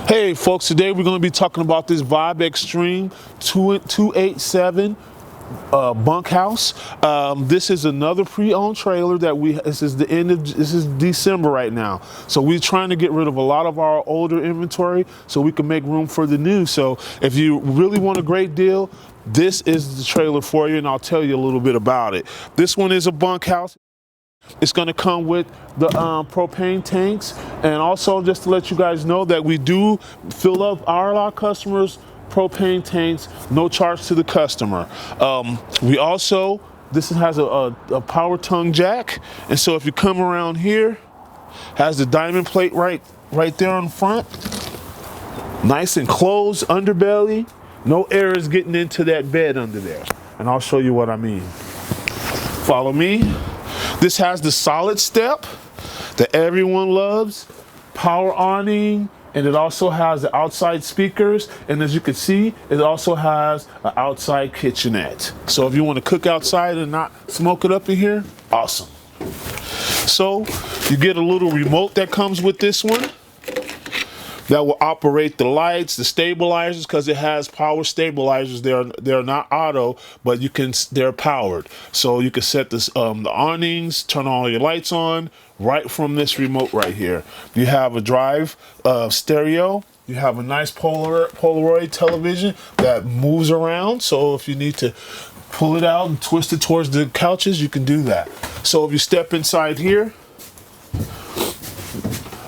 Hey folks, today we're going to be talking about this Vibe Extreme 287 Bunkhouse. This is another pre-owned trailer that this is December right now. So we're trying to get rid of a lot of our older inventory so we can make room for the new. So if you really want a great deal, this is the trailer for you, and I'll tell you a little bit about it. This one is a bunkhouse. It's going to come with the propane tanks, and also just to let you guys know that we do fill up our customers' propane tanks, no charge to the customer. This has a power tongue jack, and so if you come around here, has the diamond plate right there on front, nice and closed underbelly, no air is getting into that bed under there, and I'll show you what I mean. Follow me. This has the solid step that everyone loves, power awning, and it also has the outside speakers. And as you can see, it also has an outside kitchenette. So if you want to cook outside and not smoke it up in here, awesome. So you get a little remote that comes with this one that will operate the lights, the stabilizers, because it has power stabilizers. They're not auto, but they're powered. So you can set this the awnings, turn all your lights on right from this remote right here. You have a drive stereo. You have a nice Polaroid television that moves around. So if you need to pull it out and twist it towards the couches, you can do that. So if you step inside here,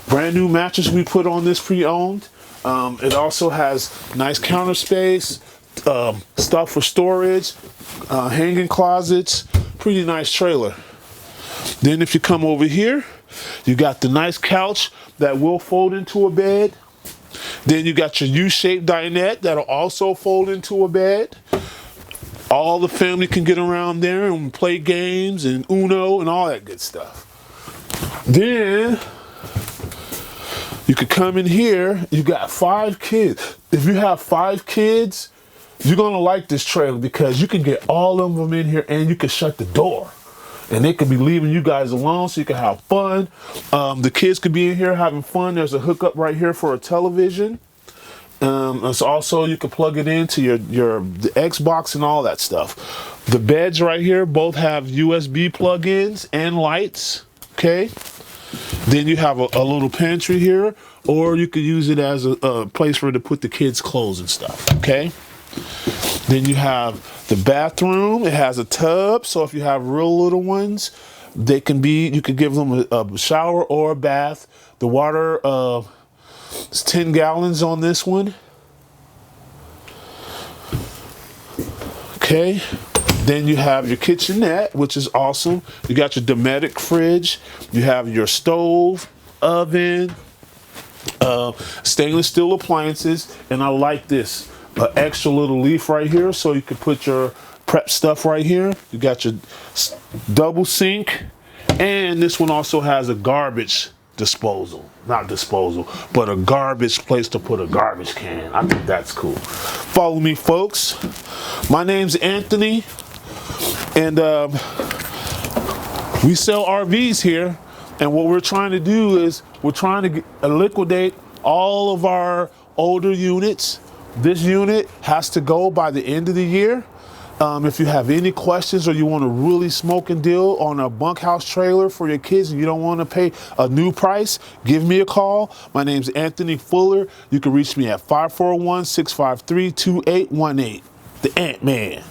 brand new mattress we put on this pre-owned. It also has nice counter space, stuff for storage, hanging closets, pretty nice trailer. Then if you come over here, you got the nice couch that will fold into a bed. Then you got your U-shaped dinette that'll also fold into a bed. All the family can get around there and play games and Uno and all that good stuff. Then you could come in here, you got 5 kids. If you have 5 kids, you're gonna like this trailer because you can get all of them in here and you can shut the door. And they could be leaving you guys alone so you can have fun. The kids could be in here having fun. There's a hookup right here for a television. It's also, you can plug it into the Xbox and all that stuff. The beds right here both have USB plug-ins and lights, okay? Then you have a little pantry here, or you could use it as a place for to put the kids' clothes and stuff, okay? Then you have the bathroom. It has a tub, so if you have real little ones, you could give them a shower or a bath. The water is 10 gallons on this one. Okay. Then you have your kitchenette, which is awesome. You got your Dometic fridge. You have your stove, oven, stainless steel appliances. And I like this, an extra little leaf right here so you can put your prep stuff right here. You got your double sink. And this one also has a garbage disposal. Not disposal, but a garbage place to put a garbage can. I think that's cool. Follow me, folks. My name's Anthony. And we sell RVs here, and what we're trying to do is we're trying to liquidate all of our older units. This unit has to go by the end of the year. If you have any questions or you want a really smoking deal on a bunkhouse trailer for your kids and you don't want to pay a new price, give me a call. My name's Anthony Fuller. You can reach me at 541-653-2818. The Ant-Man.